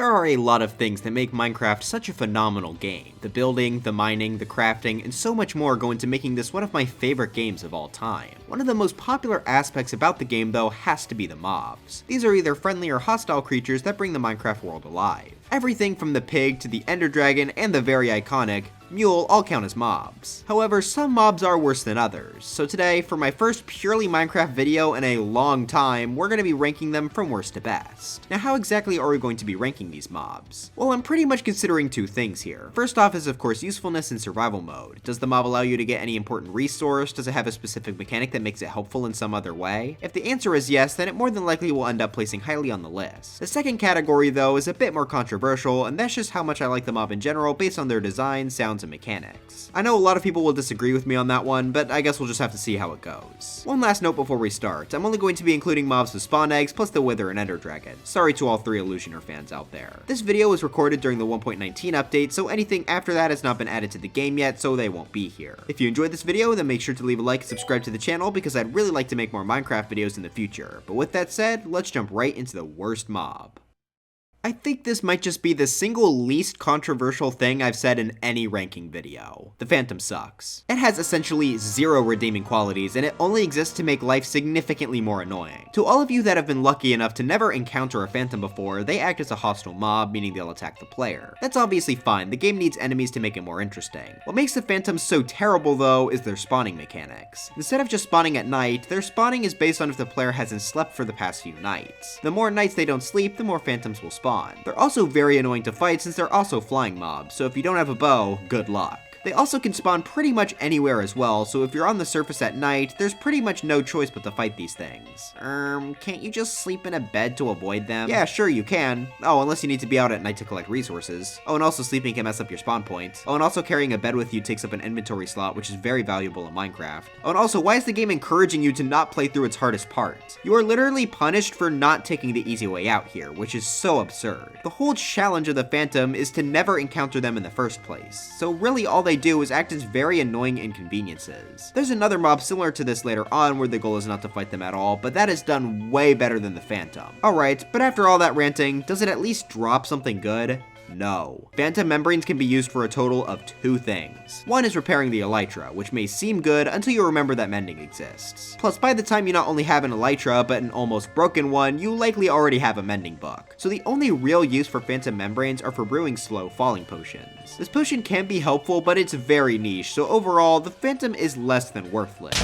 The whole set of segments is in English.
There are a lot of things that make Minecraft such a phenomenal game. The building, the mining, the crafting, and so much more go into making this one of my favorite games of all time. One of the most popular aspects about the game though has to be the mobs. These are either friendly or hostile creatures that bring the Minecraft world alive. Everything from the pig to the ender dragon and the very iconic mule all count as mobs. However, some mobs are worse than others, so today, for my first purely Minecraft video in a long time, we're going to be ranking them from worst to best. Now, how exactly are we going to be ranking these mobs? Well, I'm pretty much considering two things here. First off is of course usefulness in survival mode. Does the mob allow you to get any important resource? Does it have a specific mechanic that makes it helpful in some other way? If the answer is yes, then it more than likely will end up placing highly on the list. The second category though is a bit more controversial, and that's just how much I like the mob in general based on their design, sounds, and mechanics. I know a lot of people will disagree with me on that one, but I guess we'll just have to see how it goes. One last note before we start, I'm only going to be including mobs with spawn eggs plus the wither and ender dragon. Sorry to all 3 Illusioner fans out there. This video was recorded during the 1.19 update, so anything after that has not been added to the game yet, so they won't be here. If you enjoyed this video, then make sure to leave a like and subscribe to the channel because I'd really like to make more Minecraft videos in the future. But with that said, let's jump right into the worst mob. I think this might just be the single least controversial thing I've said in any ranking video. The Phantom sucks. It has essentially 0 redeeming qualities, and it only exists to make life significantly more annoying. To all of you that have been lucky enough to never encounter a Phantom before, they act as a hostile mob, meaning they'll attack the player. That's obviously fine, the game needs enemies to make it more interesting. What makes the Phantoms so terrible though is their spawning mechanics. Instead of just spawning at night, their spawning is based on if the player hasn't slept for the past few nights. The more nights they don't sleep, the more Phantoms will spawn. They're also very annoying to fight since they're also flying mobs, so if you don't have a bow, good luck. They also can spawn pretty much anywhere as well, so if you're on the surface at night, there's pretty much no choice but to fight these things. Can't you just sleep in a bed to avoid them? Yeah, sure you can. Oh, unless you need to be out at night to collect resources. Oh, and also sleeping can mess up your spawn point. Oh, and also carrying a bed with you takes up an inventory slot, which is very valuable in Minecraft. Oh, and also, why is the game encouraging you to not play through its hardest part? You are literally punished for not taking the easy way out here, which is so absurd. The whole challenge of the Phantom is to never encounter them in the first place, so really all they do is act as very annoying inconveniences. There's another mob similar to this later on where the goal is not to fight them at all, but that is done way better than the Phantom. Alright, but after all that ranting, does it at least drop something good? No. Phantom membranes can be used for a total of 2 things. One is repairing the elytra, which may seem good until you remember that mending exists. Plus, by the time you not only have an elytra, but an almost broken one, you likely already have a mending book. So the only real use for phantom membranes are for brewing slow falling potions. This potion can be helpful, but it's very niche, so overall, the Phantom is less than worthless.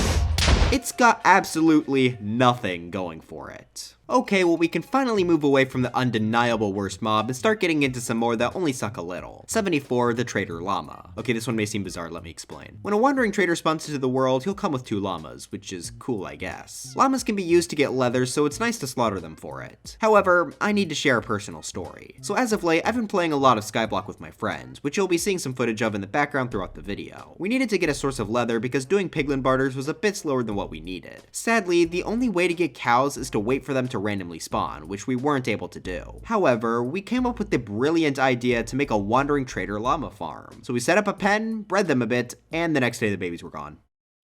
It's got absolutely nothing going for it. Okay, well we can finally move away from the undeniable worst mob and start getting into some more that only suck a little. 74, the Trader Llama. Okay, this one may seem bizarre, let me explain. When a wandering trader spawns into the world, he'll come with 2 llamas, which is cool I guess. Llamas can be used to get leather, so it's nice to slaughter them for it. However, I need to share a personal story. So as of late, I've been playing a lot of Skyblock with my friends, which you'll be seeing some footage of in the background throughout the video. We needed to get a source of leather because doing piglin barters was a bit slower than what we needed. Sadly, the only way to get cows is to wait for them to randomly spawn, which we weren't able to do. However, we came up with the brilliant idea to make a wandering trader llama farm. So we set up a pen, bred them a bit, and the next day the babies were gone.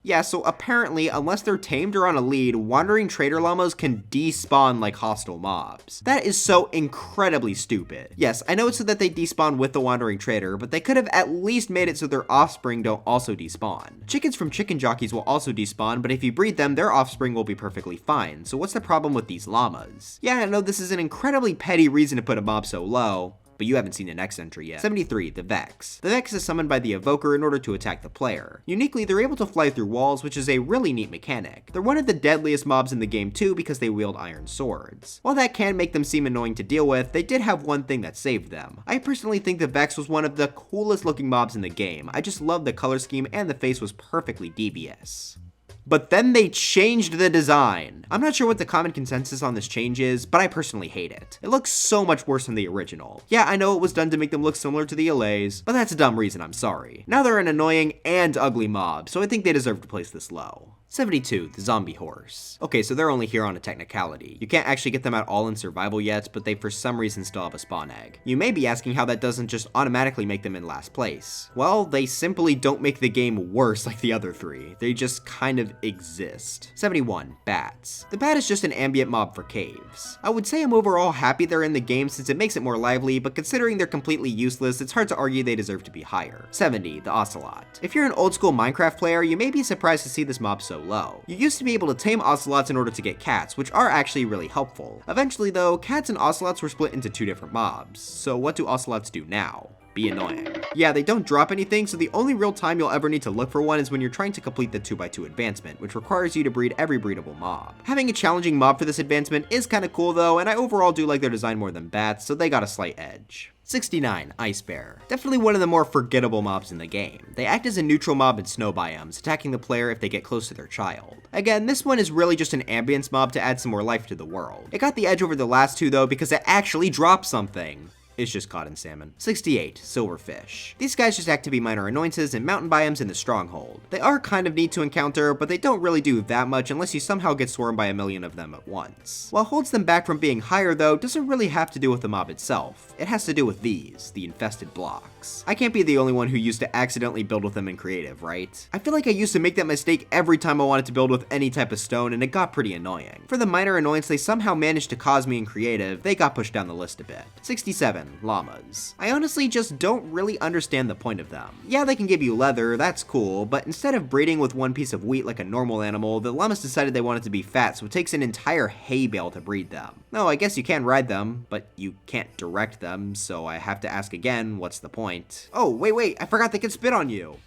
Yeah, so apparently, unless they're tamed or on a lead, wandering trader llamas can despawn like hostile mobs. That is so incredibly stupid. Yes, I know it's so that they despawn with the wandering trader, but they could have at least made it so their offspring don't also despawn. Chickens from chicken jockeys will also despawn, but if you breed them, their offspring will be perfectly fine. So what's the problem with these llamas? Yeah, I know this is an incredibly petty reason to put a mob so low, but you haven't seen the next entry yet. 73, the Vex. The Vex is summoned by the evoker in order to attack the player. Uniquely, they're able to fly through walls, which is a really neat mechanic. They're one of the deadliest mobs in the game too because they wield iron swords. While that can make them seem annoying to deal with, they did have one thing that saved them. I personally think the Vex was one of the coolest looking mobs in the game. I just love the color scheme and the face was perfectly devious. But then they changed the design. I'm not sure what the common consensus on this change is, but I personally hate it. It looks so much worse than the original. Yeah, I know it was done to make them look similar to the Allays, but that's a dumb reason, I'm sorry. Now they're an annoying and ugly mob, so I think they deserve to place this low. 72, the zombie horse. Okay, so they're only here on a technicality. You can't actually get them at all in survival yet, but they for some reason still have a spawn egg. You may be asking how that doesn't just automatically make them in last place. Well, they simply don't make the game worse like the other three. They just kind of exist. 71, bats. The bat is just an ambient mob for caves. I would say I'm overall happy they're in the game since it makes it more lively, but considering they're completely useless, it's hard to argue they deserve to be higher. 70, the ocelot. If you're an old school Minecraft player, you may be surprised to see this mob so low. You used to be able to tame ocelots in order to get cats, which are actually really helpful. Eventually though, cats and ocelots were split into two different mobs. So what do ocelots do now? Be annoying. Yeah, they don't drop anything, so the only real time you'll ever need to look for one is when you're trying to complete the 2x2 advancement, which requires you to breed every breedable mob. Having a challenging mob for this advancement is kinda cool though, and I overall do like their design more than bats, so they got a slight edge. 69, Ice Bear. Definitely one of the more forgettable mobs in the game. They act as a neutral mob in snow biomes, attacking the player if they get close to their child. Again, this one is really just an ambience mob to add some more life to the world. It got the edge over the last two though because it actually dropped something. It's just caught in salmon. 68, Silverfish. These guys just act to be minor annoyances in mountain biomes in the stronghold. They are kind of neat to encounter, but they don't really do that much unless you somehow get swarmed by a million of them at once. What holds them back from being higher though doesn't really have to do with the mob itself. It has to do with these, the infested blocks. I can't be the only one who used to accidentally build with them in creative, right? I feel like I used to make that mistake every time I wanted to build with any type of stone, and it got pretty annoying. For the minor annoyance they somehow managed to cause me in creative, they got pushed down the list a bit. 67, llamas. I honestly just don't really understand the point of them. Yeah, they can give you leather, that's cool, but instead of breeding with one piece of wheat like a normal animal, the llamas decided they wanted to be fat, so it takes an entire hay bale to breed them. No, I guess you can ride them, but you can't direct them, so I have to ask again, what's the point? Oh, wait, I forgot they can spit on you.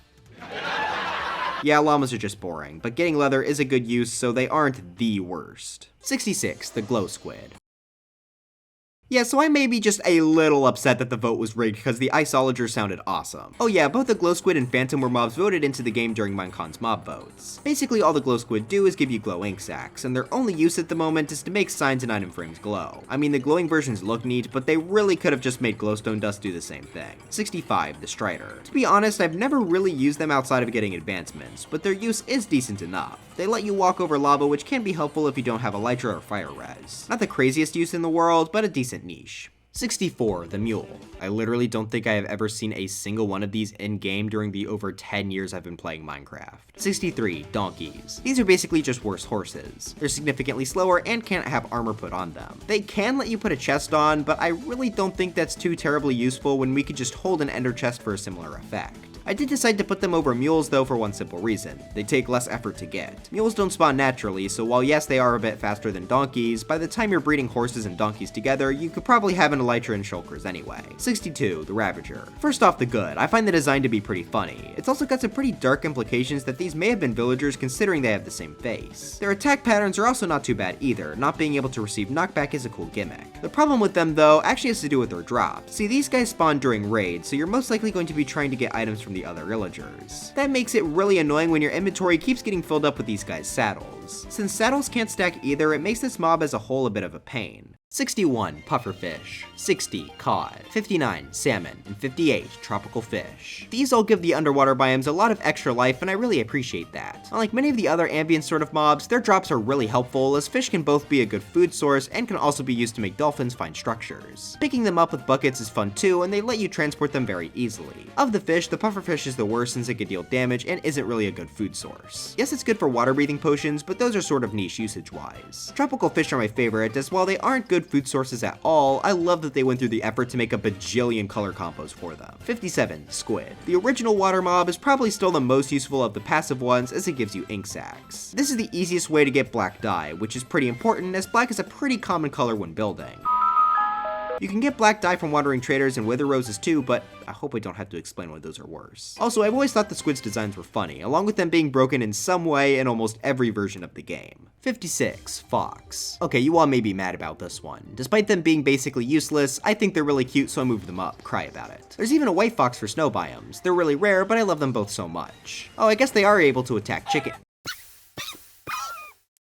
Yeah, llamas are just boring, but getting leather is a good use, so they aren't the worst. 66, the glow squid. Yeah, so I may be just a little upset that the vote was rigged because the Iceologer sounded awesome. Oh yeah, both the Glow Squid and Phantom were mobs voted into the game during Minecon's mob votes. Basically all the Glow Squid do is give you glow ink sacs, and their only use at the moment is to make signs and item frames glow. I mean, the glowing versions look neat, but they really could have just made glowstone dust do the same thing. 65, the Strider. To be honest, I've never really used them outside of getting advancements, but their use is decent enough. They let you walk over lava, which can be helpful if you don't have elytra or fire res. Not the craziest use in the world, but a decent niche. 64, the Mule. I literally don't think I have ever seen a single one of these in-game during the over 10 years I've been playing Minecraft. 63, Donkeys. These are basically just worse horses. They're significantly slower and can't have armor put on them. They can let you put a chest on, but I really don't think that's too terribly useful when we could just hold an ender chest for a similar effect. I did decide to put them over mules though for one simple reason. They take less effort to get. Mules don't spawn naturally, so while yes they are a bit faster than donkeys, by the time you're breeding horses and donkeys together, you could probably have an elytra and shulkers anyway. 62, the Ravager. First off the good, I find the design to be pretty funny. It's also got some pretty dark implications that these may have been villagers considering they have the same face. Their attack patterns are also not too bad either, not being able to receive knockback is a cool gimmick. The problem with them though actually has to do with their drops. See, these guys spawn during raids, so you're most likely going to be trying to get items from the other villagers. That makes it really annoying when your inventory keeps getting filled up with these guys' saddles. Since saddles can't stack either, it makes this mob as a whole a bit of a pain. 61, pufferfish. 60, cod. 59, salmon. And 58, tropical fish. These all give the underwater biomes a lot of extra life, and I really appreciate that. Unlike many of the other ambient sort of mobs, their drops are really helpful, as fish can both be a good food source and can also be used to make dolphins find structures. Picking them up with buckets is fun too, and they let you transport them very easily. Of the fish, the pufferfish is the worst since it can deal damage and isn't really a good food source. Yes, it's good for water breathing potions, but those are sort of niche usage-wise. Tropical fish are my favorite, as while they aren't good food sources at all, I love that they went through the effort to make a bajillion color combos for them. 57, squid. The original water mob is probably still the most useful of the passive ones as it gives you ink sacs. This is the easiest way to get black dye, which is pretty important as black is a pretty common color when building. You can get black dye from wandering traders and wither roses too, but I hope I don't have to explain why those are worse. Also, I've always thought the squid's designs were funny, along with them being broken in some way in almost every version of the game. 56, fox. Okay, you all may be mad about this one. Despite them being basically useless, I think they're really cute, so I moved them up. Cry about it. There's even a white fox for snow biomes. They're really rare, but I love them both so much. Oh, I guess they are able to attack chicken.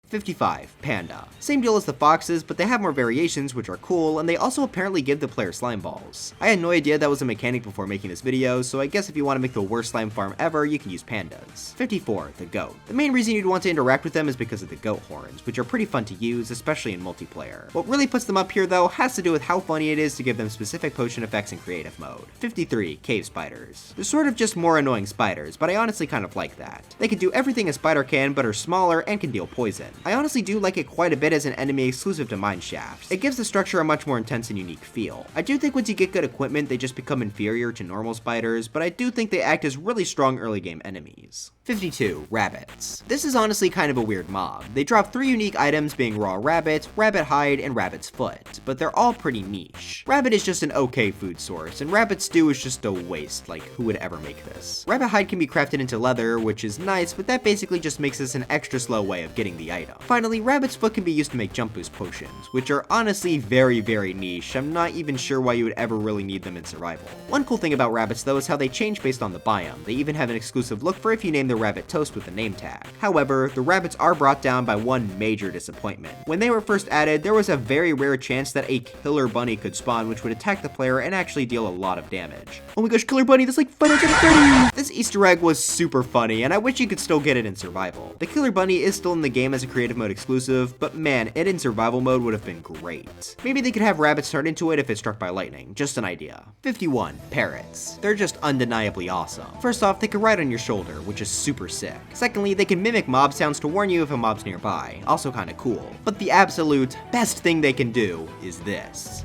55. Panda. Same deal as the foxes, but they have more variations which are cool, and they also apparently give the player slime balls. I had no idea that was a mechanic before making this video, so I guess if you want to make the worst slime farm ever, you can use pandas. 54. The goat. The main reason you'd want to interact with them is because of the goat horns, which are pretty fun to use, especially in multiplayer. What really puts them up here though has to do with how funny it is to give them specific potion effects in creative mode. 53. Cave spiders. They're sort of just more annoying spiders, but I honestly kind of like that. They can do everything a spider can, but are smaller and can deal poison. I honestly do like it quite a bit as an enemy exclusive to mine shafts. It gives the structure a much more intense and unique feel. I do think once you get good equipment, they just become inferior to normal spiders, but I do think they act as really strong early game enemies. 52. Rabbits. This is honestly kind of a weird mob. They drop 3 unique items being raw rabbit, rabbit hide, and rabbit's foot, but they're all pretty niche. Rabbit is just an okay food source, and rabbit stew is just a waste, like who would ever make this? Rabbit hide can be crafted into leather, which is nice, but that basically just makes this an extra slow way of getting the item. Finally, rabbit's foot can be used to make jump boost potions, which are honestly very niche. I'm not even sure why you would ever really need them in survival. One cool thing about rabbits though is how they change based on the biome. They even have an exclusive look for if you name the rabbit toast with a name tag. However, the rabbits are brought down by one major disappointment. When they were first added, there was a very rare chance that a killer bunny could spawn, which would attack the player and actually deal a lot of damage. Oh my gosh, killer bunny, that's like 530! This Easter egg was super funny, and I wish you could still get it in survival. The killer bunny is still in the game as a creative mode exclusive, but man, it in survival mode would have been great. Maybe they could have rabbits turn into it if it's struck by lightning, just an idea. 51. Parrots. They're just undeniably awesome. First off, they can ride on your shoulder, which is super sick. Secondly, they can mimic mob sounds to warn you if a mob's nearby, also kinda cool. But the absolute best thing they can do is this.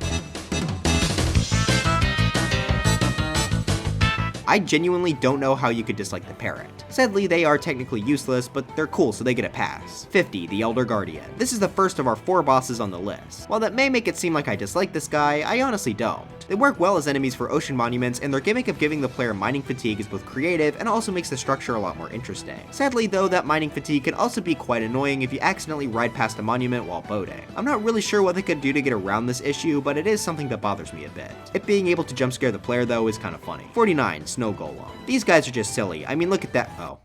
I genuinely don't know how you could dislike the parrot. Sadly, they are technically useless, but they're cool, so they get a pass. 50. The Elder Guardian. This is the first of our 4 bosses on the list. While that may make it seem like I dislike this guy, I honestly don't. They work well as enemies for ocean monuments, and their gimmick of giving the player mining fatigue is both creative and also makes the structure a lot more interesting. Sadly though, that mining fatigue can also be quite annoying if you accidentally ride past a monument while boating. I'm not really sure what they could do to get around this issue, but it is something that bothers me a bit. It being able to jump scare the player though is kind of funny. 49. Snow Golem. These guys are just silly. I mean, look at that. Oh.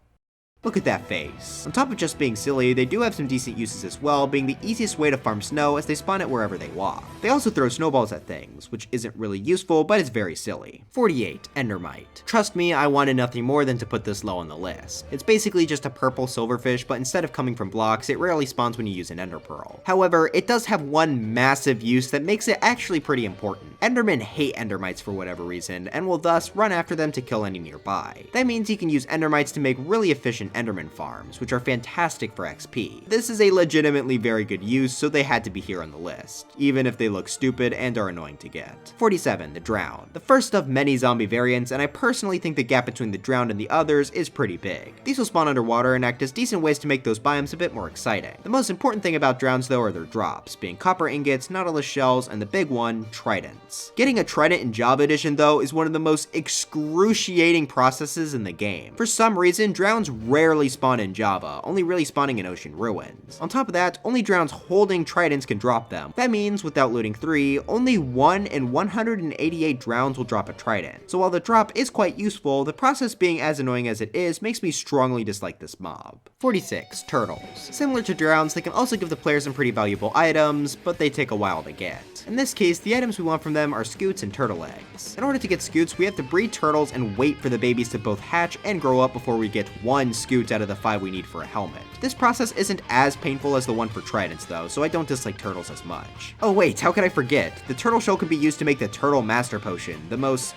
Look at that face. On top of just being silly, they do have some decent uses as well, being the easiest way to farm snow as they spawn it wherever they walk. They also throw snowballs at things, which isn't really useful, but it's very silly. 48. Endermite. Trust me, I wanted nothing more than to put this low on the list. It's basically just a purple silverfish, but instead of coming from blocks, it rarely spawns when you use an ender pearl. However, it does have one massive use that makes it actually pretty important. Endermen hate endermites for whatever reason, and will thus run after them to kill any nearby. That means you can use endermites to make really efficient enderman farms, which are fantastic for XP. This is a legitimately very good use, so they had to be here on the list, even if they look stupid and are annoying to get. 47. The Drown. The first of many zombie variants, and I personally think the gap between the Drowned and the others is pretty big. These will spawn underwater and act as decent ways to make those biomes a bit more exciting. The most important thing about Drowns though are their drops, being copper ingots, nautilus shells, and the big one, tridents. Getting a trident in Java Edition though is one of the most excruciating processes in the game. For some reason, Drowns rarely spawn in Java, only really spawning in ocean ruins. On top of that, only Drowns holding tridents can drop them. That means, without looting 3, only 1 in 188 Drowns will drop a trident. So while the drop is quite useful, the process being as annoying as it is makes me strongly dislike this mob. 46. Turtles. Similar to Drowns, they can also give the player some pretty valuable items, but they take a while to get. In this case, the items we want from them are scoots and turtle eggs. In order to get scoots, we have to breed turtles and wait for the babies to both hatch and grow up before we get 1 scoot out of the 5 we need for a helmet. This process isn't as painful as the one for tridents though, so I don't dislike turtles as much. Oh wait, how could I forget? The turtle shell can be used to make the turtle master potion, the most,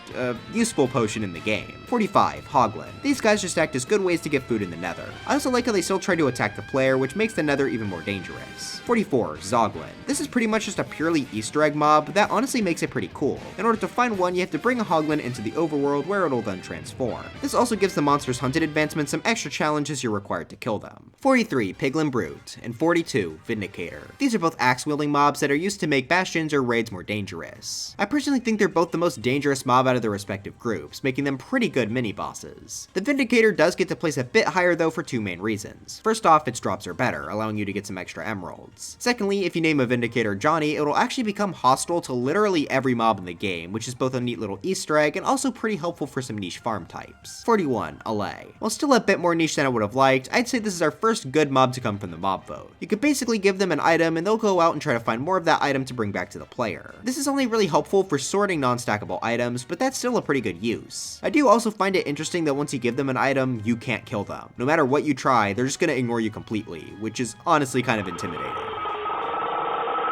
useful potion in the game. 45. Hoglin. These guys just act as good ways to get food in the nether. I also like how they still try to attack the player, which makes the nether even more dangerous. 44. Zoglin. This is pretty much just a purely Easter egg mob, but that honestly makes it pretty cool. In order to find one, you have to bring a Hoglin into the overworld where it'll then transform. This also gives the monsters hunted advancement some extra challenges you're required to kill them. 43. Piglin Brute, and 42. Vindicator. These are both axe-wielding mobs that are used to make bastions or raids more dangerous. I personally think they're both the most dangerous mob out of their respective groups, making them pretty good mini-bosses. The Vindicator does get to place a bit higher though for 2 main reasons. First off, its drops are better, allowing you to get some extra emeralds. Secondly, if you name a Vindicator Johnny, it'll actually become hostile to literally every mob in the game, which is both a neat little Easter egg and also pretty helpful for some niche farm types. 41. Allay. While still a bit more niche niche than I would have liked, I'd say this is our first good mob to come from the mob vote. You could basically give them an item and they'll go out and try to find more of that item to bring back to the player. This is only really helpful for sorting non-stackable items, but that's still a pretty good use. I do also find it interesting that once you give them an item, you can't kill them. No matter what you try, they're just gonna ignore you completely, which is honestly kind of intimidating.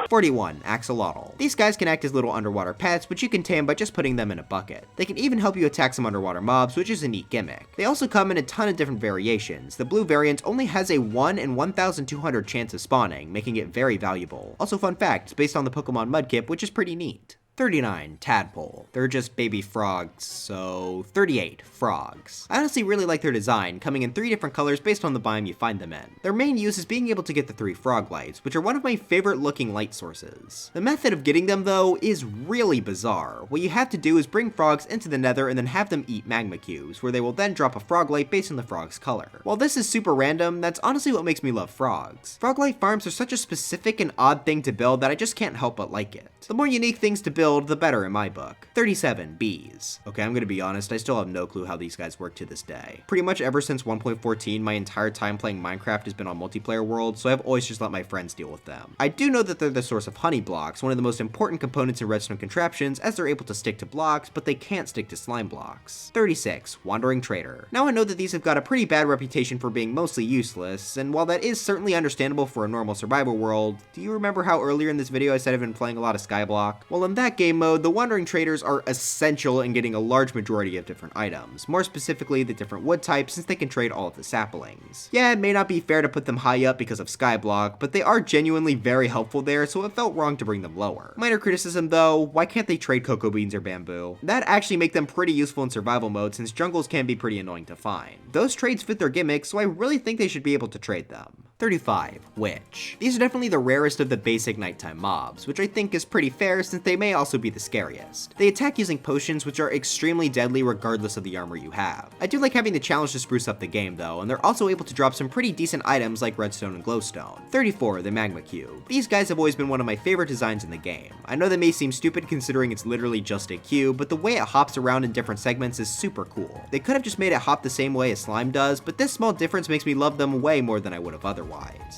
41. Axolotl. These guys can act as little underwater pets, which you can tame by just putting them in a bucket. They can even help you attack some underwater mobs, which is a neat gimmick. They also come in a ton of different variations. The blue variant only has a 1 in 1,200 chance of spawning, making it very valuable. Also fun fact, it's based on the Pokemon Mudkip, which is pretty neat. 39. Tadpole. They're just baby frogs, so 38. Frogs. I honestly really like their design, coming in 3 different colors based on the biome you find them in. Their main use is being able to get the 3 frog lights, which are one of my favorite looking light sources. The method of getting them though is really bizarre. What you have to do is bring frogs into the nether and then have them eat magma cubes, where they will then drop a frog light based on the frog's color. While this is super random, that's honestly what makes me love frogs. Frog light farms are such a specific and odd thing to build that I just can't help but like it. The more unique things to build, the better in my book. 37. Bees. Okay, I'm gonna be honest, I still have no clue how these guys work to this day. Pretty much ever since 1.14, my entire time playing Minecraft has been on multiplayer worlds, so I've always just let my friends deal with them. I do know that they're the source of honey blocks, one of the most important components in redstone contraptions, as they're able to stick to blocks, but they can't stick to slime blocks. 36. Wandering Trader. Now I know that these have got a pretty bad reputation for being mostly useless, and while that is certainly understandable for a normal survival world, do you remember how earlier in this video I said I've been playing a lot of Skyblock? Well, in that game mode, the Wandering Traders are essential in getting a large majority of different items, more specifically the different wood types, since they can trade all of the saplings. Yeah, it may not be fair to put them high up because of Skyblock, but they are genuinely very helpful there, so it felt wrong to bring them lower. Minor criticism though, why can't they trade cocoa beans or bamboo? That'd actually make them pretty useful in survival mode, since jungles can be pretty annoying to find. Those trades fit their gimmick, so I really think they should be able to trade them. 35. Witch. These are definitely the rarest of the basic nighttime mobs, which I think is pretty fair since they may also be the scariest. They attack using potions, which are extremely deadly regardless of the armor you have. I do like having the challenge to spruce up the game though, and they're also able to drop some pretty decent items like redstone and glowstone. 34. The Magma Cube. These guys have always been one of my favorite designs in the game. I know that may seem stupid considering it's literally just a cube, but the way it hops around in different segments is super cool. They could have just made it hop the same way as slime does, but this small difference makes me love them way more than I would have otherwise.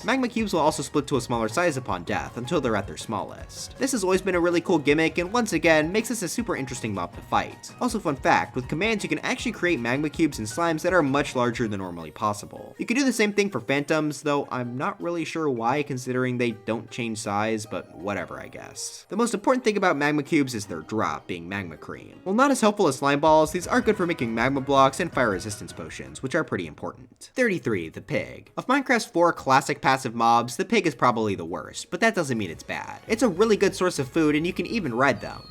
Magma cubes will also split to a smaller size upon death until they're at their smallest. This has always been a really cool gimmick and once again makes this a super interesting mob to fight. Also fun fact, with commands you can actually create magma cubes and slimes that are much larger than normally possible. You can do the same thing for phantoms, though I'm not really sure why considering they don't change size, but whatever I guess. The most important thing about magma cubes is their drop, being magma cream. While not as helpful as slime balls, these are good for making magma blocks and fire resistance potions, which are pretty important. 33. The Pig. Of Minecraft's 4 classic passive mobs, the pig is probably the worst, but that doesn't mean it's bad. It's a really good source of food and you can even ride them.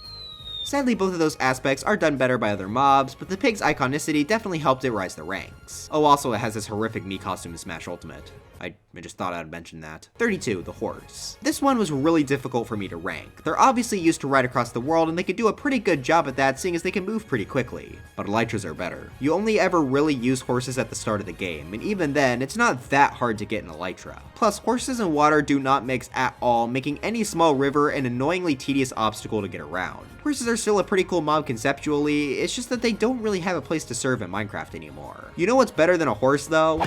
Sadly, both of those aspects are done better by other mobs, but the pig's iconicity definitely helped it rise the ranks. Oh, also it has this horrific Mii costume in Smash Ultimate. I just thought I'd mention that. 32. The Horse. This one was really difficult for me to rank. They're obviously used to ride across the world and they can do a pretty good job at that seeing as they can move pretty quickly. But elytras are better. You only ever really use horses at the start of the game, and even then, it's not that hard to get an elytra. Plus, horses and water do not mix at all, making any small river an annoyingly tedious obstacle to get around. Horses are still a pretty cool mob conceptually, it's just that they don't really have a place to serve in Minecraft anymore. You know what's better than a horse though?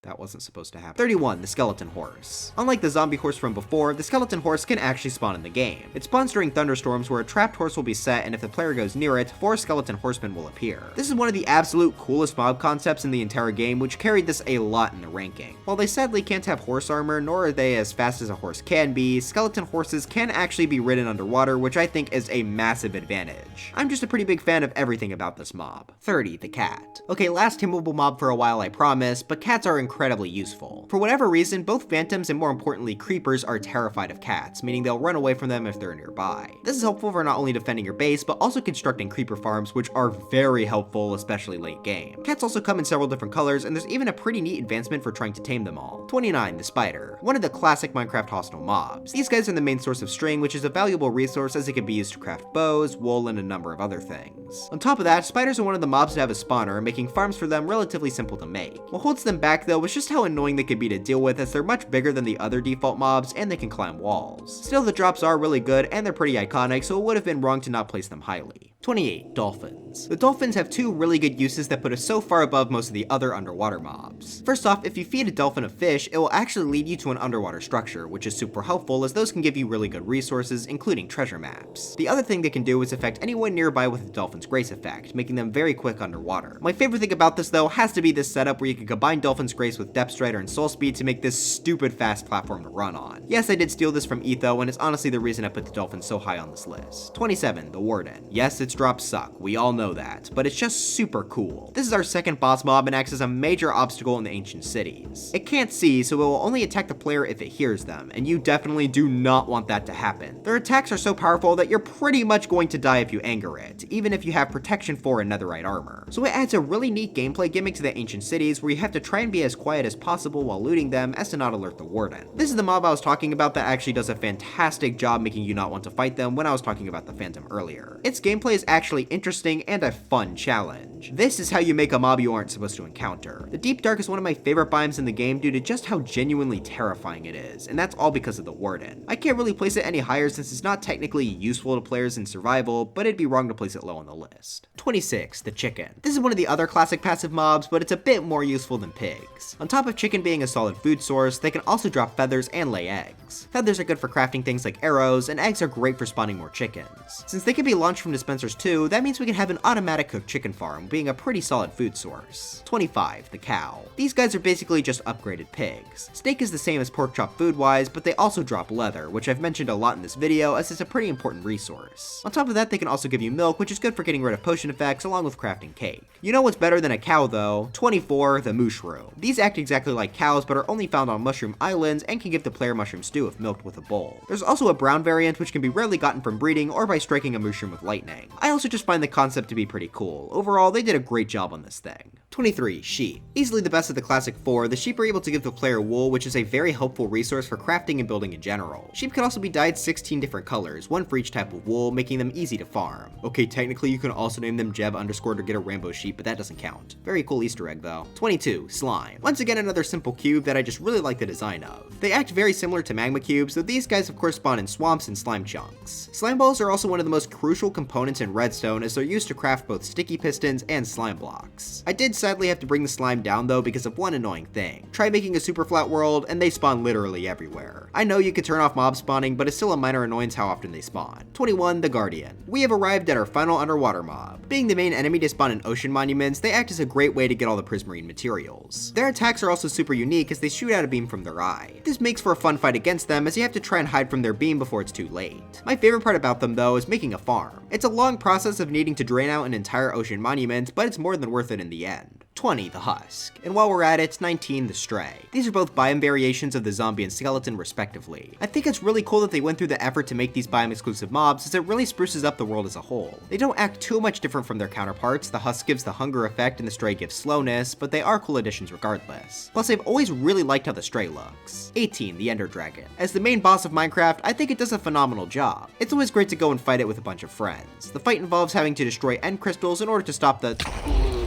That wasn't supposed to happen. 31. The Skeleton Horse. Unlike the zombie horse from before, the skeleton horse can actually spawn in the game. It spawns during thunderstorms where a trapped horse will be set, and if the player goes near it, 4 skeleton horsemen will appear. This is one of the absolute coolest mob concepts in the entire game, which carried this a lot in the ranking. While they sadly can't have horse armor, nor are they as fast as a horse can be, skeleton horses can actually be ridden underwater, which I think is a massive advantage. I'm just a pretty big fan of everything about this mob. 30. The Cat. Okay, last tameable mob for a while I promise, but cats are incredibly useful. For whatever reason, both phantoms and more importantly creepers are terrified of cats, meaning they'll run away from them if they're nearby. This is helpful for not only defending your base, but also constructing creeper farms, which are very helpful, especially late game. Cats also come in several different colors, and there's even a pretty neat advancement for trying to tame them all. 29. The Spider. One of the classic Minecraft hostile mobs. These guys are the main source of string, which is a valuable resource as it can be used to craft bows, wool, and a number of other things. On top of that, spiders are one of the mobs to have a spawner, making farms for them relatively simple to make. What holds them back though is just how annoying they could be to deal with, as they're much bigger than the other default mobs and they can climb walls. Still, the drops are really good and they're pretty iconic, so it would have been wrong to not place them highly. 28. Dolphins. The dolphins have two really good uses that put us so far above most of the other underwater mobs. First off, if you feed a dolphin a fish, it will actually lead you to an underwater structure, which is super helpful as those can give you really good resources, including treasure maps. The other thing they can do is affect anyone nearby with the dolphin's grace effect, making them very quick underwater. My favorite thing about this though has to be this setup where you can combine dolphin's grace with depth strider and soul speed to make this stupid fast platform to run on. Yes, I did steal this from Etho, and it's honestly the reason I put the dolphin so high on this list. 27. The Warden. Yes, its drops suck, we all know that, but it's just super cool. This is our second boss mob and acts as a major obstacle in the ancient cities. It can't see, so it will only attack the player if it hears them, and you definitely do not want that to happen. Their attacks are so powerful that you're pretty much going to die if you anger it, even if you have protection 4 and netherite armor. So it adds a really neat gameplay gimmick to the ancient cities where you have to try and be as quiet as possible while looting them as to not alert the Warden. This is the mob I was talking about that actually does a fantastic job making you not want to fight them when I was talking about the Phantom earlier. Its gameplay is actually interesting and a fun challenge. This is how you make a mob you aren't supposed to encounter. The Deep Dark is one of my favorite biomes in the game due to just how genuinely terrifying it is, and that's all because of the Warden. I can't really place it any higher since it's not technically useful to players in survival, but it'd be wrong to place it low on the list. 26. The Chicken. This is one of the other classic passive mobs, but it's a bit more useful than pigs. On top of chicken being a solid food source, they can also drop feathers and lay eggs. Feathers are good for crafting things like arrows, and eggs are great for spawning more chickens. Since they can be launched from dispensers too, that means we can have an automatic cooked chicken farm, being a pretty solid food source. 25. The Cow. These guys are basically just upgraded pigs. Steak is the same as pork chop food-wise, but they also drop leather, which I've mentioned a lot in this video as it's a pretty important resource. On top of that, they can also give you milk, which is good for getting rid of potion effects along with crafting cake. You know what's better than a cow though? 24. The Mushroom. These act exactly like cows, but are only found on mushroom islands and can give the player mushroom stew if milked with a bowl. There's also a brown variant which can be rarely gotten from breeding or by striking a mushroom with lightning. I also just find the concept to be pretty cool. Overall, they did a great job on this thing. 23. Sheep. Easily the best of the classic 4, the sheep are able to give the player wool, which is a very helpful resource for crafting and building in general. Sheep can also be dyed 16 different colors, one for each type of wool, making them easy to farm. Okay, technically you can also name them Jeb underscore to get a rainbow sheep, but that doesn't count. Very cool Easter egg though. 22. Slime. Once again, another simple cube that I just really like the design of. They act very similar to magma cubes, though these guys of course spawn in swamps and slime chunks. Slime balls are also one of the most crucial components in redstone as they're used to craft both sticky pistons and slime blocks. I did sadly have to bring the slime down though because of one annoying thing. Try making a super flat world and they spawn literally everywhere. I know you could turn off mob spawning, but it's still a minor annoyance how often they spawn. 21. The Guardian. We have arrived at our final underwater mob. Being the main enemy to spawn in ocean monuments, they act as a great way to get all the prismarine materials. Their attacks are also super unique as they shoot out a beam from their eye. This makes for a fun fight against them as you have to try and hide from their beam before it's too late. My favorite part about them though is making a farm. It's a long process of needing to drain out an entire ocean monument, but it's more than worth it in the end. 20. The Husk. And while we're at it, 19. The Stray. These are both biome variations of the zombie and skeleton respectively. I think it's really cool that they went through the effort to make these biome exclusive mobs as it really spruces up the world as a whole. They don't act too much different from their counterparts, the Husk gives the hunger effect and the Stray gives slowness, but they are cool additions regardless. Plus I've always really liked how the Stray looks. 18. The Ender Dragon. As the main boss of Minecraft, I think it does a phenomenal job. It's always great to go and fight it with a bunch of friends. The fight involves having to destroy end crystals in order to stop the...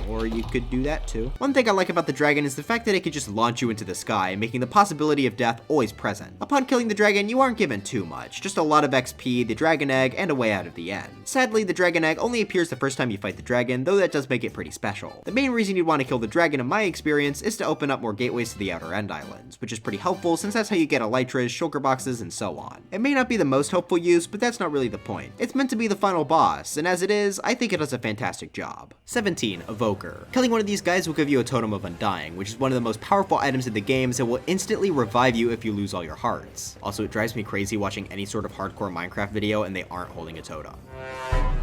or you could do that too. One thing I like about the dragon is the fact that it could just launch you into the sky, making the possibility of death always present. Upon killing the dragon, you aren't given too much, just a lot of XP, the dragon egg, and a way out of the end. Sadly, the dragon egg only appears the first time you fight the dragon, though that does make it pretty special. The main reason you'd want to kill the dragon in my experience is to open up more gateways to the outer end islands, which is pretty helpful since that's how you get elytras, shulker boxes, and so on. It may not be the most helpful use, but that's not really the point. It's meant to be the final boss, and as it is, I think it does a fantastic job. 17. Evoker. Killing one of these guys will give you a Totem of Undying, which is one of the most powerful items in the game, so it will instantly revive you if you lose all your hearts. Also, it drives me crazy watching any sort of hardcore Minecraft video and they aren't holding a totem.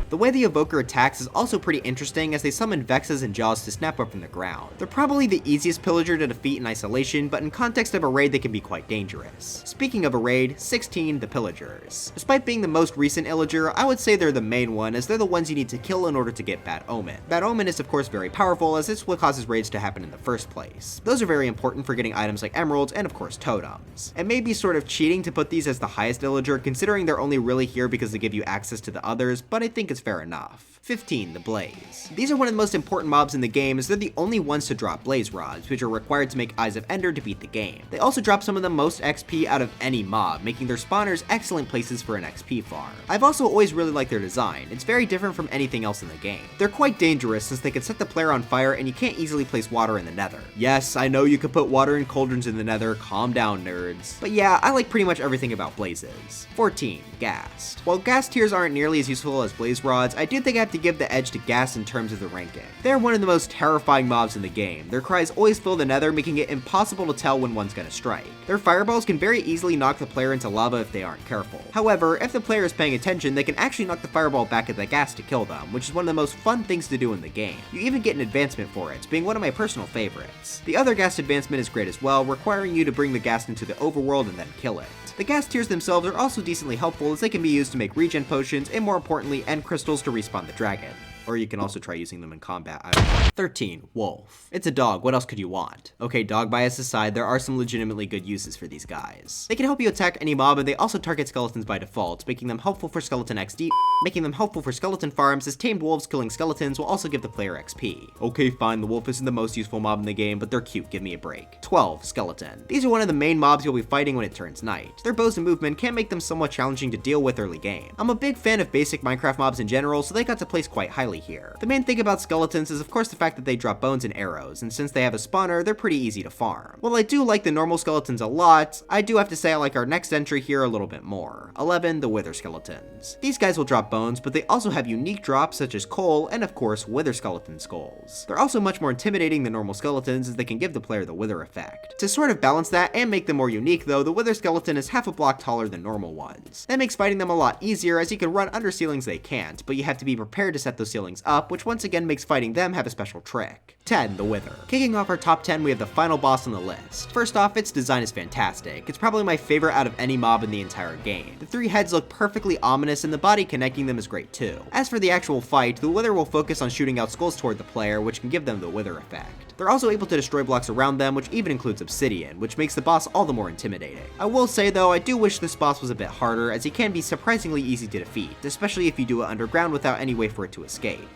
The way the Evoker attacks is also pretty interesting as they summon Vexes and Jaws to snap up from the ground. They're probably the easiest pillager to defeat in isolation, but in context of a raid they can be quite dangerous. Speaking of a raid, 16. The Pillagers. Despite being the most recent illager, I would say they're the main one as they're the ones you need to kill in order to get Bad Omen. Bad Omen is of course very powerful as it's what causes raids to happen in the first place. Those are very important for getting items like emeralds and of course totems. It may be sort of cheating to put these as the highest illager considering they're only really here because they give you access to the others, but I think it's is fair enough. 15. The Blaze. These are one of the most important mobs in the game as they're the only ones to drop blaze rods, which are required to make Eyes of Ender to beat the game. They also drop some of the most XP out of any mob, making their spawners excellent places for an XP farm. I've also always really liked their design. It's very different from anything else in the game. They're quite dangerous since they can set the player on fire and you can't easily place water in the nether. Yes, I know you could put water in cauldrons in the nether, calm down nerds. But yeah, I like pretty much everything about blazes. 14. Ghast. While ghast tiers aren't nearly as useful as blaze rods, I do think I have to give the edge to ghast in terms of the ranking. They're one of the most terrifying mobs in the game. Their cries always fill the nether, making it impossible to tell when one's gonna strike. Their fireballs can very easily knock the player into lava if they aren't careful. However, if the player is paying attention, they can actually knock the fireball back at the ghast to kill them, which is one of the most fun things to do in the game. You even get an advancement for it, being one of my personal favorites. The other ghast advancement is great as well, requiring you to bring the ghast into the overworld and then kill it. The ghast tiers themselves are also decently helpful as they can be used to make regen potions and, more importantly, end crystals to respawn the dragon. Or you can also try using them in combat, I don't know. 13. Wolf. It's a dog, what else could you want? Okay, dog bias aside, there are some legitimately good uses for these guys. They can help you attack any mob, and they also target skeletons by default, making them helpful for skeleton XD, making them helpful for skeleton farms, as tamed wolves killing skeletons will also give the player XP. Okay, fine, the wolf isn't the most useful mob in the game, but they're cute, give me a break. 12. Skeleton. These are one of the main mobs you'll be fighting when it turns night. Their bows and movement can make them somewhat challenging to deal with early game. I'm a big fan of basic Minecraft mobs in general, so they got to place quite highly here. The main thing about skeletons is of course the fact that they drop bones and arrows, and since they have a spawner, they're pretty easy to farm. While I do like the normal skeletons a lot, I do have to say I like our next entry here a little bit more. 11. The Wither Skeletons. These guys will drop bones, but they also have unique drops such as coal and of course Wither Skeleton skulls. They're also much more intimidating than normal skeletons as they can give the player the wither effect. To sort of balance that and make them more unique though, the Wither Skeleton is half a block taller than normal ones. That makes fighting them a lot easier as you can run under ceilings they can't, but you have to be prepared to set those ceilings up, which once again makes fighting them have a special trick. 10. The Wither. Kicking off our top 10, we have the final boss on the list. First off, its design is fantastic. It's probably my favorite out of any mob in the entire game. The three heads look perfectly ominous and the body connecting them is great too. As for the actual fight, the Wither will focus on shooting out skulls toward the player, which can give them the Wither effect. They're also able to destroy blocks around them, which even includes obsidian, which makes the boss all the more intimidating. I will say though, I do wish this boss was a bit harder as he can be surprisingly easy to defeat, especially if you do it underground without any way for it to escape.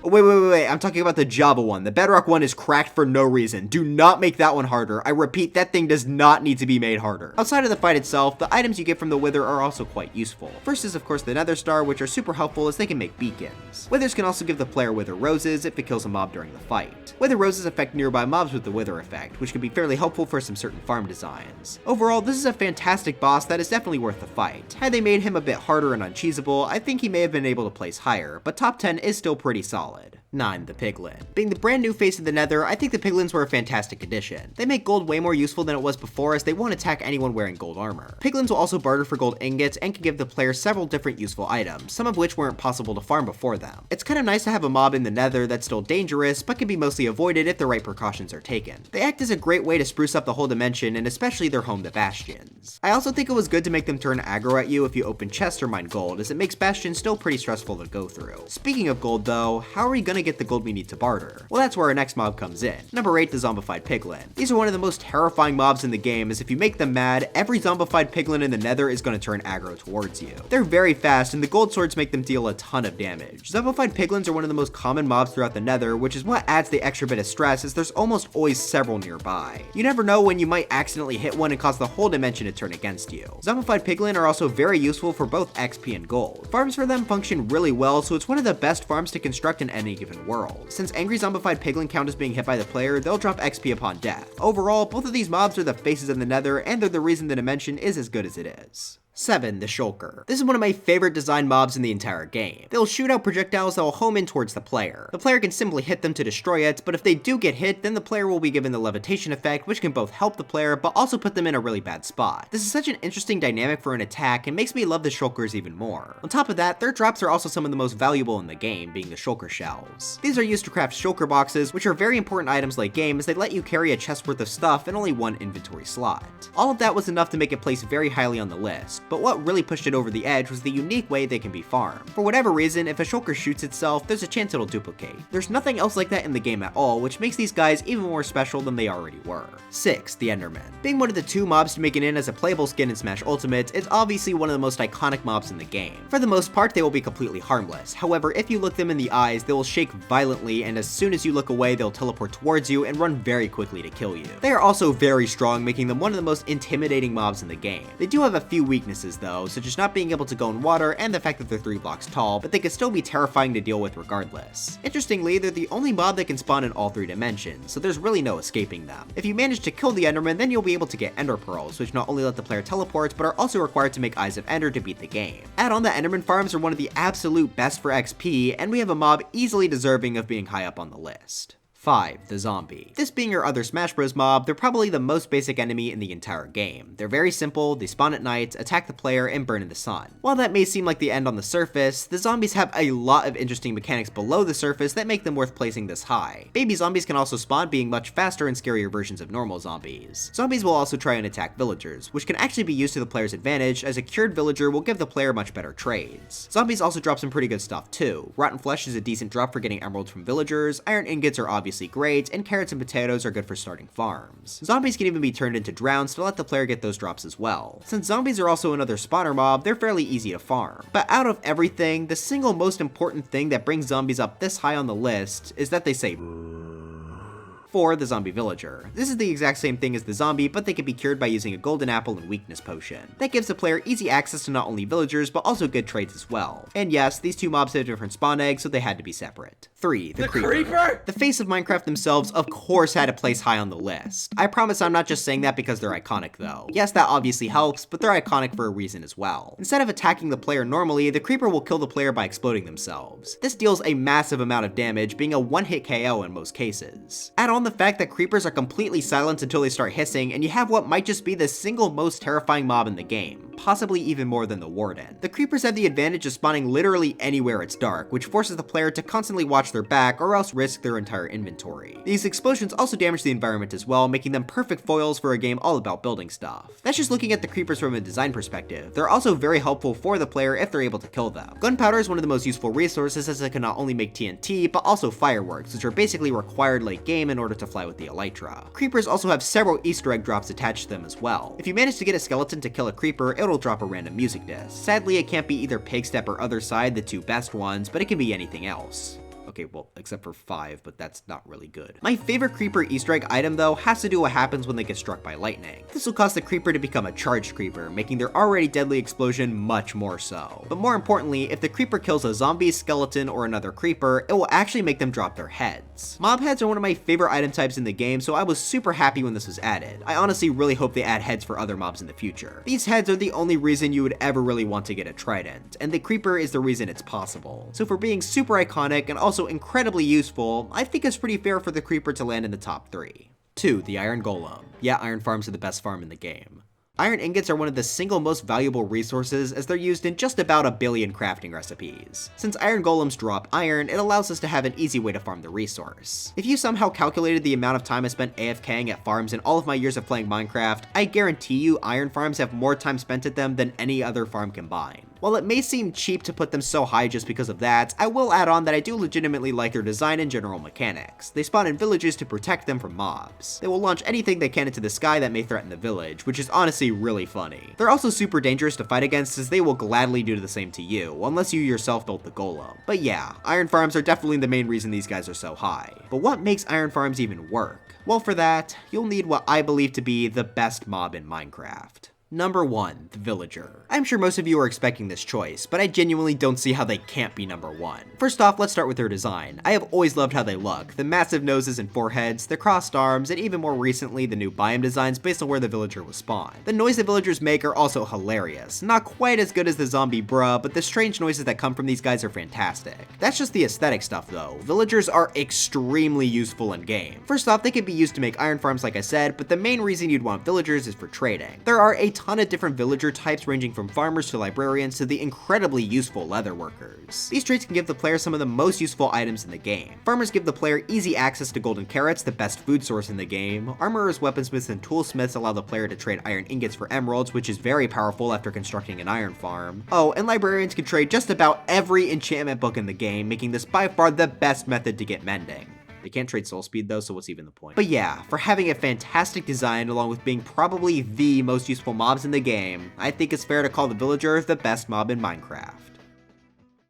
Wait, I'm talking about the Java one. The Bedrock one is cracked for no reason. Do not make that one harder. I repeat, that thing does not need to be made harder. Outside of the fight itself, the items you get from the Wither are also quite useful. First is of course the Nether Star, which are super helpful as they can make beacons. Withers can also give the player Wither Roses if it kills a mob during the fight. Wither Roses affect nearby mobs with the Wither effect, which can be fairly helpful for some certain farm designs. Overall, this is a fantastic boss that is definitely worth the fight. Had they made him a bit harder and uncheesable, I think he may have been able to place higher, but top 10 is still pretty solid. 9. The Piglin. Being the brand new face of the Nether, I think the Piglins were a fantastic addition. They make gold way more useful than it was before as they won't attack anyone wearing gold armor. Piglins will also barter for gold ingots and can give the player several different useful items, some of which weren't possible to farm before them. It's kind of nice to have a mob in the Nether that's still dangerous, but can be mostly avoided if the right precautions are taken. They act as a great way to spruce up the whole dimension and especially their home, the Bastions. I also think it was good to make them turn aggro at you if you open chests or mine gold, as it makes Bastions still pretty stressful to go through. Speaking of gold though, how are we gonna get the gold we need to barter? Well, that's where our next mob comes in. Number 8, the Zombified Piglin. These are one of the most terrifying mobs in the game, as if you make them mad, every Zombified Piglin in the Nether is going to turn aggro towards you. They're very fast, and the gold swords make them deal a ton of damage. Zombified Piglins are one of the most common mobs throughout the Nether, which is what adds the extra bit of stress, as there's almost always several nearby. You never know when you might accidentally hit one and cause the whole dimension to turn against you. Zombified Piglin are also very useful for both XP and gold. Farms for them function really well, so it's one of the best farms to construct in any given world. Since angry Zombified Piglin count as being hit by the player, they'll drop XP upon death. Overall, both of these mobs are the faces of the Nether, and they're the reason the dimension is as good as it is. 7. The Shulker. This is one of my favorite design mobs in the entire game. They'll shoot out projectiles that will home in towards the player. The player can simply hit them to destroy it, but if they do get hit, then the player will be given the levitation effect, which can both help the player, but also put them in a really bad spot. This is such an interesting dynamic for an attack, and makes me love the Shulkers even more. On top of that, their drops are also some of the most valuable in the game, being the Shulker shells. These are used to craft Shulker boxes, which are very important items late game, as they let you carry a chest worth of stuff in only one inventory slot. All of that was enough to make it place very highly on the list. But what really pushed it over the edge was the unique way they can be farmed. For whatever reason, if a shulker shoots itself, there's a chance it'll duplicate. There's nothing else like that in the game at all, which makes these guys even more special than they already were. 6. The Enderman. Being one of the 2 mobs to make it in as a playable skin in Smash Ultimate, it's obviously one of the most iconic mobs in the game. For the most part, they will be completely harmless. However, if you look them in the eyes, they will shake violently, and as soon as you look away, they'll teleport towards you and run very quickly to kill you. They are also very strong, making them one of the most intimidating mobs in the game. They do have a few weaknesses though, such as not being able to go in water and the fact that they're 3 blocks tall, but they can still be terrifying to deal with regardless. Interestingly, they're the only mob that can spawn in all 3 dimensions, so there's really no escaping them. If you manage to kill the Enderman, then you'll be able to get Ender Pearls, which not only let the player teleport, but are also required to make Eyes of Ender to beat the game. Add on, the Enderman farms are one of the absolute best for XP, and we have a mob easily deserving of being high up on the list. 5. The Zombie. This being your other Smash Bros mob, they're probably the most basic enemy in the entire game. They're very simple, they spawn at night, attack the player, and burn in the sun. While that may seem like the end on the surface, the zombies have a lot of interesting mechanics below the surface that make them worth placing this high. Baby zombies can also spawn, being much faster and scarier versions of normal zombies. Zombies will also try and attack villagers, which can actually be used to the player's advantage, as a cured villager will give the player much better trades. Zombies also drop some pretty good stuff too. Rotten flesh is a decent drop for getting emeralds from villagers, iron ingots are obviously great, and carrots and potatoes are good for starting farms. Zombies can even be turned into drowns to let the player get those drops as well. Since zombies are also another spawner mob, they're fairly easy to farm. But out of everything, the single most important thing that brings zombies up this high on the list is that they say 4. The Zombie Villager. This is the exact same thing as the zombie, but they can be cured by using a golden apple and weakness potion. That gives the player easy access to not only villagers, but also good trades as well. And yes, these 2 mobs have different spawn eggs, so they had to be separate. 3. The Creeper. The face of Minecraft themselves, of course, had a place high on the list. I promise I'm not just saying that because they're iconic though. Yes, that obviously helps, but they're iconic for a reason as well. Instead of attacking the player normally, the Creeper will kill the player by exploding themselves. This deals a massive amount of damage, being a one-hit KO in most cases. Add on the fact that creepers are completely silent until they start hissing, and you have what might just be the single most terrifying mob in the game, possibly even more than the Warden. The creepers have the advantage of spawning literally anywhere it's dark, which forces the player to constantly watch their back or else risk their entire inventory. These explosions also damage the environment as well, making them perfect foils for a game all about building stuff. That's just looking at the creepers from a design perspective. They're also very helpful for the player if they're able to kill them. Gunpowder is one of the most useful resources, as it can not only make TNT, but also fireworks, which are basically required late game in order to fly with the Elytra. Creepers also have several Easter egg drops attached to them as well. If you manage to get a skeleton to kill a creeper, it'll drop a random music disc. Sadly, it can't be either Pigstep or Other Side, the 2 best ones, but it can be anything else. Okay, well, except for 5, but that's not really good. My favorite creeper Easter egg item though has to do what happens when they get struck by lightning. This will cause the creeper to become a charged creeper, making their already deadly explosion much more so. But more importantly, if the creeper kills a zombie, skeleton, or another creeper, it will actually make them drop their heads. Mob heads are one of my favorite item types in the game, so I was super happy when this was added. I honestly really hope they add heads for other mobs in the future. These heads are the only reason you would ever really want to get a trident, and the creeper is the reason it's possible. So for being super iconic and also incredibly useful, I think it's pretty fair for the creeper to land in the top 3. 2. The Iron Golem. Yeah, iron farms are the best farm in the game. Iron ingots are one of the single most valuable resources, as they're used in just about a billion crafting recipes. Since iron golems drop iron, it allows us to have an easy way to farm the resource. If you somehow calculated the amount of time I spent AFKing at farms in all of my years of playing Minecraft, I guarantee you iron farms have more time spent at them than any other farm combined. While it may seem cheap to put them so high just because of that, I will add on that I do legitimately like their design and general mechanics. They spawn in villages to protect them from mobs. They will launch anything they can into the sky that may threaten the village, which is honestly really funny. They're also super dangerous to fight against, as they will gladly do the same to you, unless you yourself built the golem. But yeah, iron farms are definitely the main reason these guys are so high. But what makes iron farms even work? Well, for that, you'll need what I believe to be the best mob in Minecraft. Number 1, the Villager. I'm sure most of you are expecting this choice, but I genuinely don't see how they can't be number 1. First off, let's start with their design. I have always loved how they look. The massive noses and foreheads, the crossed arms, and even more recently, the new biome designs based on where the villager was spawned. The noise the villagers make are also hilarious. Not quite as good as the zombie bruh, but the strange noises that come from these guys are fantastic. That's just the aesthetic stuff though. Villagers are extremely useful in game. First off, they can be used to make iron farms like I said, but the main reason you'd want villagers is for trading. There are a ton ton of different villager types ranging from farmers to librarians to the incredibly useful leather workers. These traits can give the player some of the most useful items in the game. Farmers give the player easy access to golden carrots, the best food source in the game. Armorers, weaponsmiths, and toolsmiths allow the player to trade iron ingots for emeralds, which is very powerful after constructing an iron farm. Oh, and librarians can trade just about every enchantment book in the game, making this by far the best method to get mending. They can't trade soul speed though, so what's even the point? But yeah, for having a fantastic design along with being probably the most useful mobs in the game, I think it's fair to call the villager the best mob in Minecraft.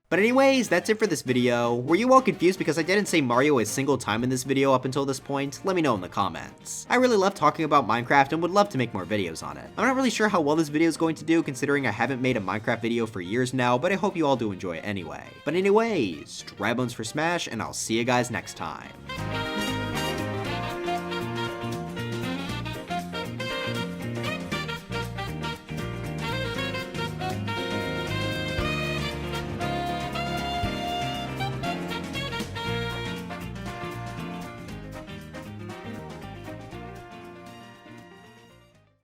But anyways, that's it for this video. Were you all confused because I didn't say Mario a single time in this video up until this point? Let me know in the comments. I really love talking about Minecraft and would love to make more videos on it. I'm not really sure how well this video is going to do considering I haven't made a Minecraft video for years now, but I hope you all do enjoy it anyway. But anyways, dry bones for Smash, and I'll see you guys next time.